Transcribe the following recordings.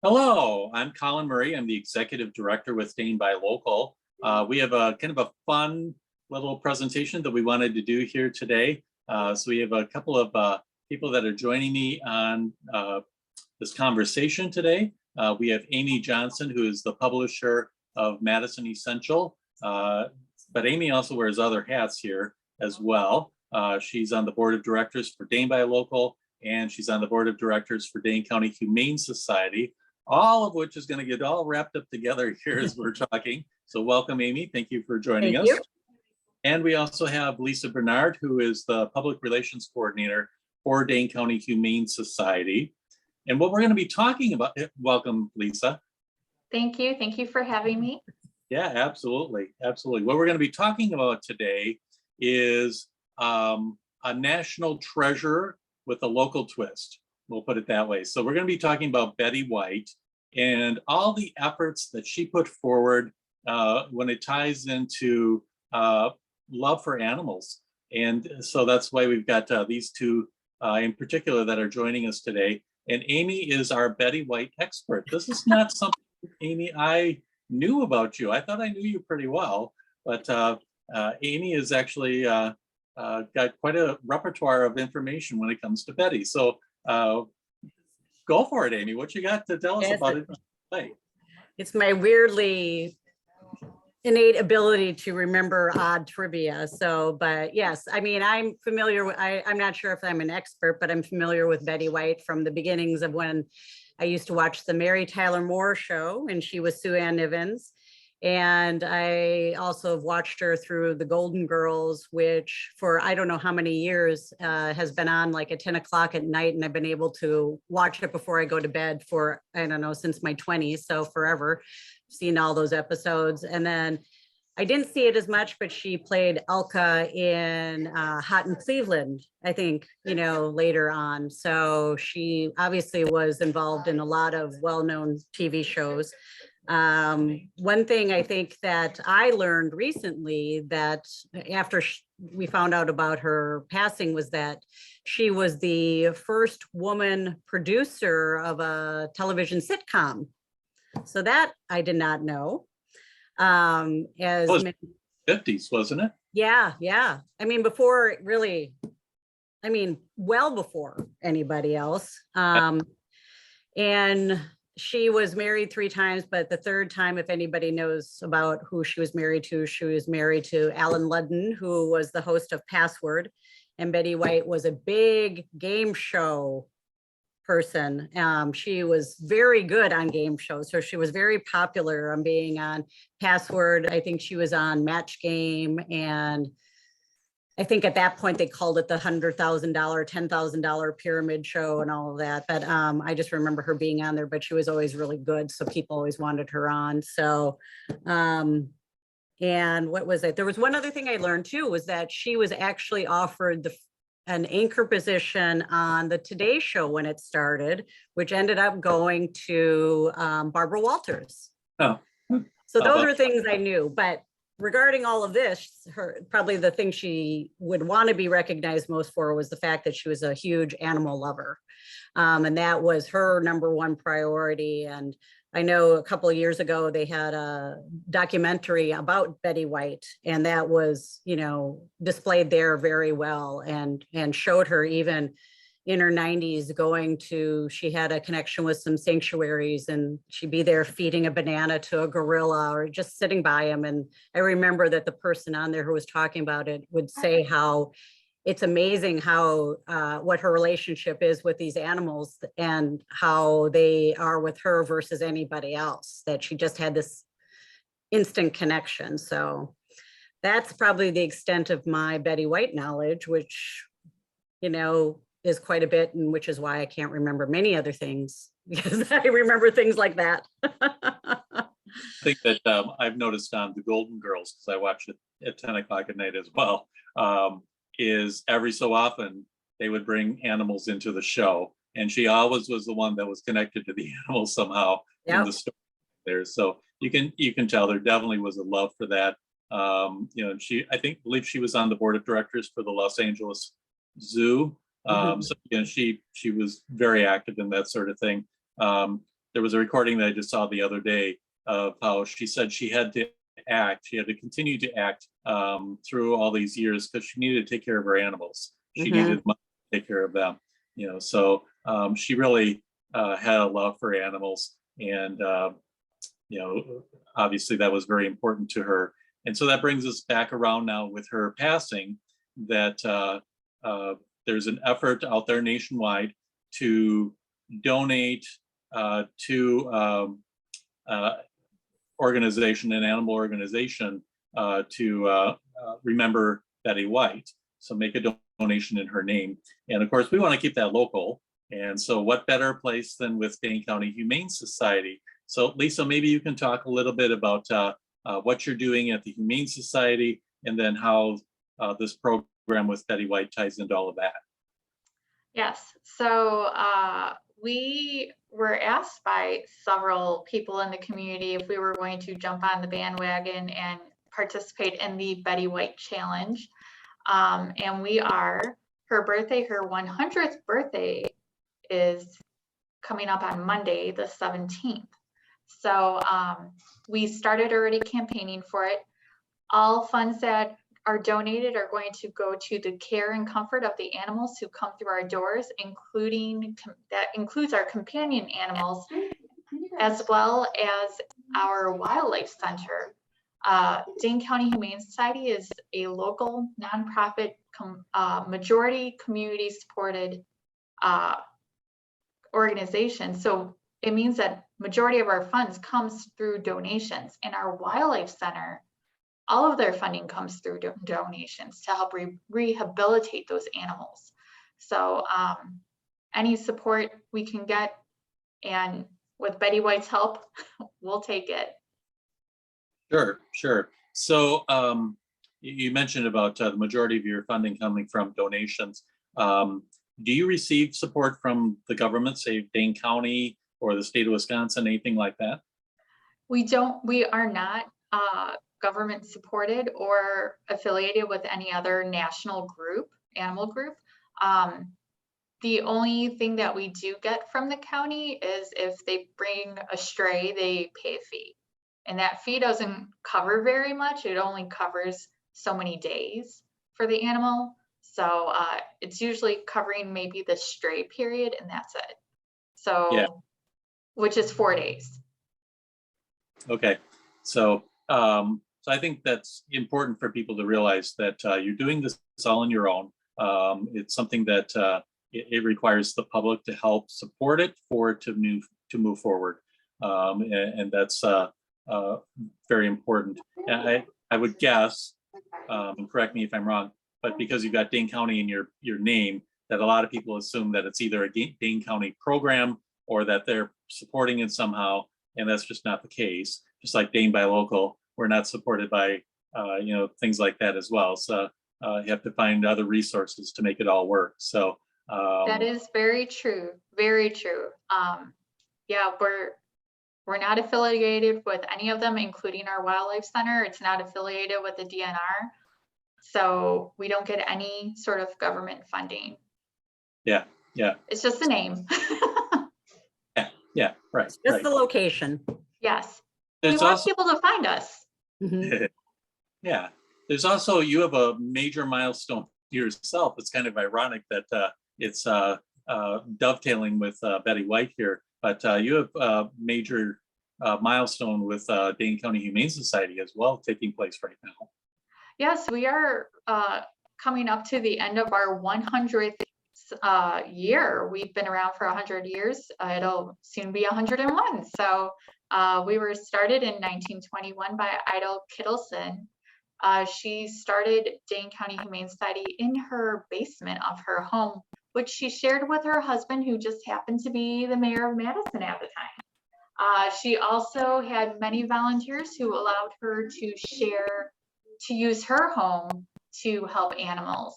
Hello, I'm Colin Murray. I'm the Executive Director with Dane by Local. We have a kind of a fun little presentation that we wanted to do here today. So we have a couple of people that are joining me on this conversation today. We have Amy Johnson, who is the publisher of Madison Essential, but Amy also wears other hats here as well. She's on the board of directors for Dane by Local, and she's on the board of directors for Dane County Humane Society, all of which is going to get all wrapped up together here as we're talking. So welcome, Amy. Thank you for joining us. You. And we also have Lisa Bernard, who is the public relations coordinator for Dane County Humane Society. And what we're going to be talking about, welcome, Lisa. Thank you. Thank you for having me. Yeah, absolutely. Absolutely. What we're going to be talking about today is a national treasure with a local twist. We'll put it that way. So we're going to be talking about Betty White and all the efforts that she put forward when it ties into love for animals. And so that's why we've got these two in particular that are joining us today. And Amy is our Betty White expert. This is not something, Amy, I knew about you. I thought I knew you pretty well, but Amy has actually got quite a repertoire of information when it comes to Betty. So go for it, Amy. What you got to tell us about it? It's my weirdly innate ability to remember odd trivia. So, but yes, I mean, I'm familiar with, I'm not sure if I'm an expert, but I'm familiar with Betty White from the beginnings of when I used to watch the Mary Tyler Moore show, and she was Sue Ann Nivens. And I also have watched her through the Golden Girls, which for I don't know how many years has been on like at 10 o'clock at night. And I've been able to watch it before I go to bed for, I don't know, since my 20s. So forever, seen all those episodes. And then I didn't see it as much, but she played Elka in Hot in Cleveland, I think, you know, later on. So she obviously was involved in a lot of well-known TV shows. One thing I think that I learned recently that after we found out about her passing was that she was the first woman producer of a television sitcom. So that I did not know. As it was 50s, wasn't it? Yeah, yeah. I mean, before really, I mean, well before anybody else. And she was married 3 times, but the third time, if anybody knows about who she was married to Alan Ludden, who was the host of Password. And Betty White was a big game show person. She was very good on game shows. So she was very popular on being on Password. I think she was on Match Game. And I think at that point they called it the $100,000, $10,000 pyramid show and all of that. But I just remember her being on there, but she was always really good. So people always wanted her on. So, and what was it? There was one other thing I learned too, was that she was actually offered an anchor position on the Today Show when it started, which ended up going to Barbara Walters. Oh. So those are things I knew, but regarding all of this, probably the thing she would want to be recognized most for was the fact that she was a huge animal lover. And that was her #1 priority. And I know a couple of years ago, they had a documentary about Betty White, and that was, you know, displayed there very well and showed her even in her 90s going to, she had a connection with some sanctuaries, and she'd be there feeding a banana to a gorilla or just sitting by him. And I remember that the person on there who was talking about it would say how it's amazing how what her relationship is with these animals and how they are with her versus anybody else, that she just had this instant connection. So that's probably the extent of my Betty White knowledge, which, you know, is quite a bit, and which is why I can't remember many other things, because I remember things like that. I think that I've noticed on the Golden Girls, because I watch it at 10 o'clock at night as well, is every so often they would bring animals into the show, and she always was the one that was connected to the animals somehow. Yep. In the story there. So you can tell there definitely was a love for that. You know, believe she was on the board of directors for the Los Angeles Zoo. Mhm. So she was very active in that sort of thing. There was a recording that I just saw the other day of how she said she had to act, she had to continue to act through all these years because she needed to take care of her animals. She Mhm. needed money to take care of them, so she really had a love for animals, and obviously that was very important to her. And so that brings us back around now with her passing, that uh, there's an effort out there nationwide to donate to uh, organization, an animal organization, to remember Betty White. So make a donation in her name. And of course, we want to keep that local. And so what better place than with Dane County Humane Society? So Lisa, maybe you can talk a little bit about what you're doing at the Humane Society, and then how this program with Betty White ties into all of that. Yes, so we were asked by several people in the community if we were going to jump on the bandwagon and participate in the Betty White Challenge. And we are. Her birthday, her 100th birthday, is coming up on Monday, the 17th. So we started already campaigning for it. All funds that are donated are going to go to the care and comfort of the animals who come through our doors, that includes our companion animals, as well as our wildlife center. Dane County Humane Society is a local nonprofit, majority community supported organization. So it means that majority of our funds comes through donations, and our wildlife center, all of their funding comes through donations to help rehabilitate those animals. So any support we can get, and with Betty White's help, we'll take it. Sure. So you mentioned about the majority of your funding coming from donations. Do you receive support from the government, say Dane County or the state of Wisconsin, anything like that? We are not government supported or affiliated with any other national group, animal group. The only thing that we do get from the county is if they bring a stray, they pay a fee. And that fee doesn't cover very much. It only covers so many days for the animal. So it's usually covering maybe the stray period, and that's it. So, Yeah. Which is 4 days. Okay. So I think that's important for people to realize that you're doing this all on your own. It's something that it requires the public to help support it for it to move forward, and that's very important. And I would guess, correct me if I'm wrong, but because you've got Dane County in your name, that a lot of people assume that it's either a Dane County program or that they're supporting it somehow, and that's just not the case. Just like Dane by Local, we're not supported by things like that as well. So you have to find other resources to make it all work. So that is very true. Very true. Yeah, we're not affiliated with any of them, including our wildlife center. It's not affiliated with the DNR. So we don't get any sort of government funding. Yeah. It's just the name. Yeah, right. Just right. the location. Yes. There's we want also, people to find us. Mhm. yeah. There's also, you have a major milestone yourself. It's kind of ironic that it's dovetailing with Betty White here, but you have a major milestone with Dane County Humane Society as well taking place right now. Yes, we are coming up to the end of our 100th year. We've been around for 100 years. It'll soon be 101. So we were started in 1921 by Ida Kittleson. She started Dane County Humane Society in her basement of her home, which she shared with her husband, who just happened to be the mayor of Madison at the time. She also had many volunteers who allowed her to use her home to help animals.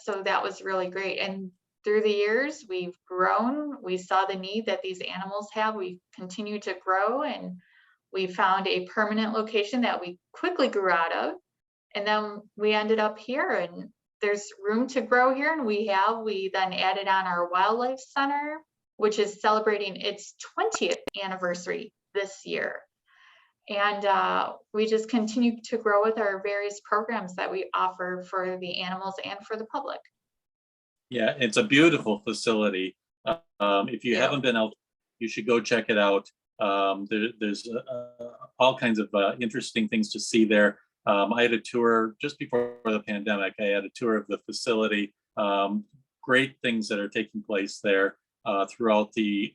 So that was really great. And through the years, we've grown. We saw the need that these animals have. We continue to grow, and we found a permanent location that we quickly grew out of. And then we ended up here, and there's room to grow here, and we then added on our wildlife center, which is celebrating its 20th anniversary this year. And we just continue to grow with our various programs that we offer for the animals and for the public. Yeah, it's a beautiful facility. If you haven't been out, you should go check it out. There's all kinds of interesting things to see there. I had a tour just before the pandemic. I had a tour of the facility. Great things that are taking place there throughout the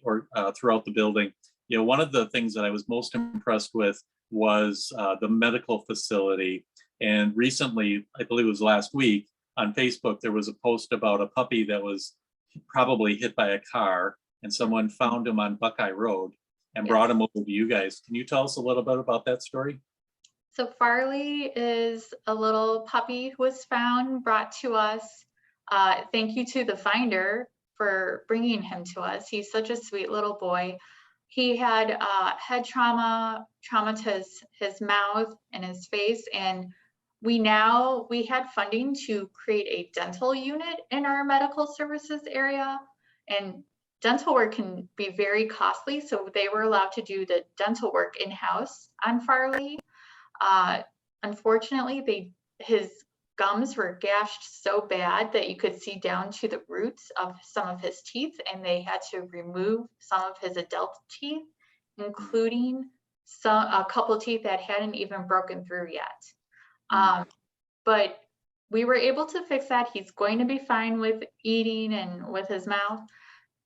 building. You know, one of the things that I was most impressed with was the medical facility. And recently, I believe it was last week, on Facebook, there was a post about a puppy that was probably hit by a car, and someone found him on Buckeye Road and brought him over to you guys. Can you tell us a little bit about that story? So Farley is a little puppy who was found, brought to us. Thank you to the finder for bringing him to us. He's such a sweet little boy. He had head trauma to his mouth and his face, and we had funding to create a dental unit in our medical services area, and dental work can be very costly, so they were allowed to do the dental work in-house on Farley. Unfortunately, his gums were gashed so bad that you could see down to the roots of some of his teeth, and they had to remove some of his adult teeth, including a couple teeth that hadn't even broken through yet. But we were able to fix that. He's going to be fine with eating and with his mouth.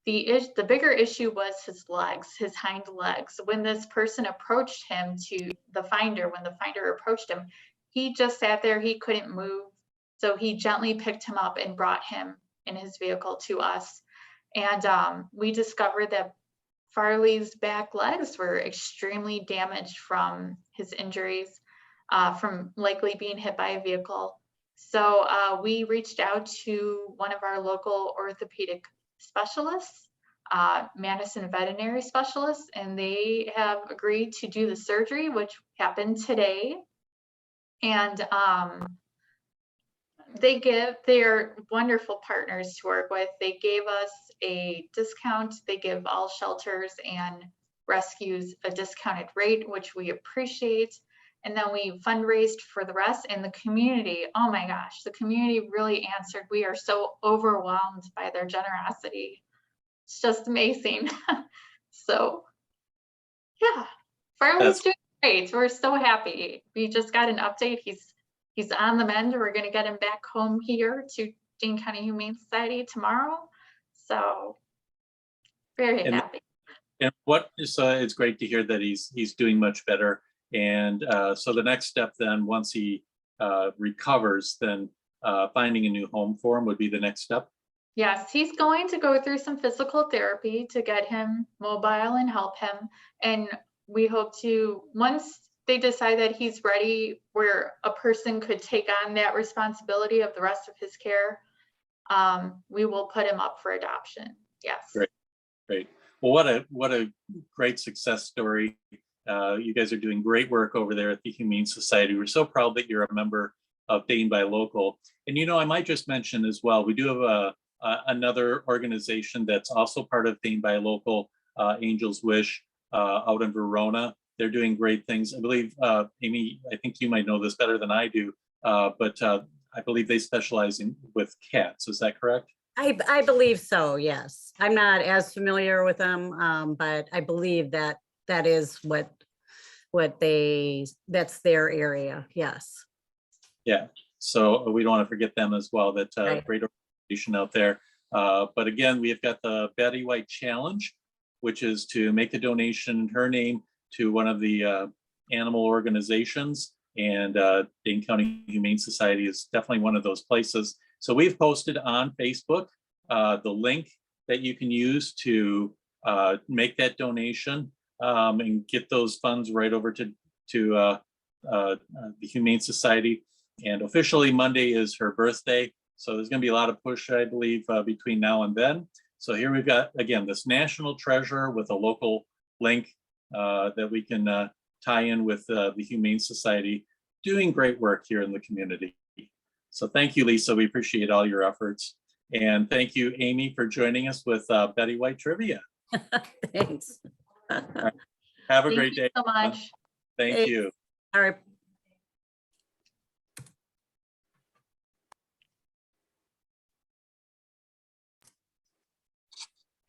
The bigger issue was his legs, his hind legs. When this person approached him when the finder approached him, he just sat there, he couldn't move. So he gently picked him up and brought him in his vehicle to us. And we discovered that Farley's back legs were extremely damaged from his injuries, from likely being hit by a vehicle. So we reached out to one of our local orthopedic specialists, Madison veterinary specialists, and they have agreed to do the surgery, which happened today. And they're wonderful partners to work with. They gave us a discount. They give all shelters and rescues a discounted rate, which we appreciate. And then we fundraised for the rest, and the community, oh my gosh, the community really answered. We are so overwhelmed by their generosity. It's just amazing. So yeah, Farley's doing great. We're so happy. We just got an update. He's on the mend. We're going to get him back home here to Dane County Humane Society tomorrow. So very happy. And it's great to hear that he's doing much better. And so the next step then, once he recovers, then finding a new home for him would be the next step. Yes, he's going to go through some physical therapy to get him mobile and help him. And we hope to, once they decide that he's ready, where a person could take on that responsibility of the rest of his care, we will put him up for adoption. Yes. Great. Well, what a great success story. You guys are doing great work over there at the Humane Society. We're so proud that you're a member of Dane by Local. And I might just mention as well, we do have another organization that's also part of Dane by Local, Angel's Wish, out in Verona. They're doing great things. I believe, Amy, I think you might know this better than I do, but I believe they specialize with cats. Is that correct? I believe so, yes. I'm not as familiar with them, but I believe that is that's their area, yes. Yeah, so we don't want to forget them as well. That's a Right. great organization out there. But again, we've got the Betty White Challenge, which is to make a donation in her name to one of the animal organizations. And Dane County Humane Society is definitely one of those places. So we've posted on Facebook the link that you can use to make that donation and get those funds right over to the Humane Society. And officially Monday is her birthday. So there's going to be a lot of push, I believe, between now and then. So here we've got, again, this national treasure with a local link that we can tie in with the Humane Society, doing great work here in the community. So thank you, Lisa. We appreciate all your efforts. And thank you, Amy, for joining us with Betty White Trivia. Thanks. Have a Thank great you day. so much. Thank Thanks. you. All right.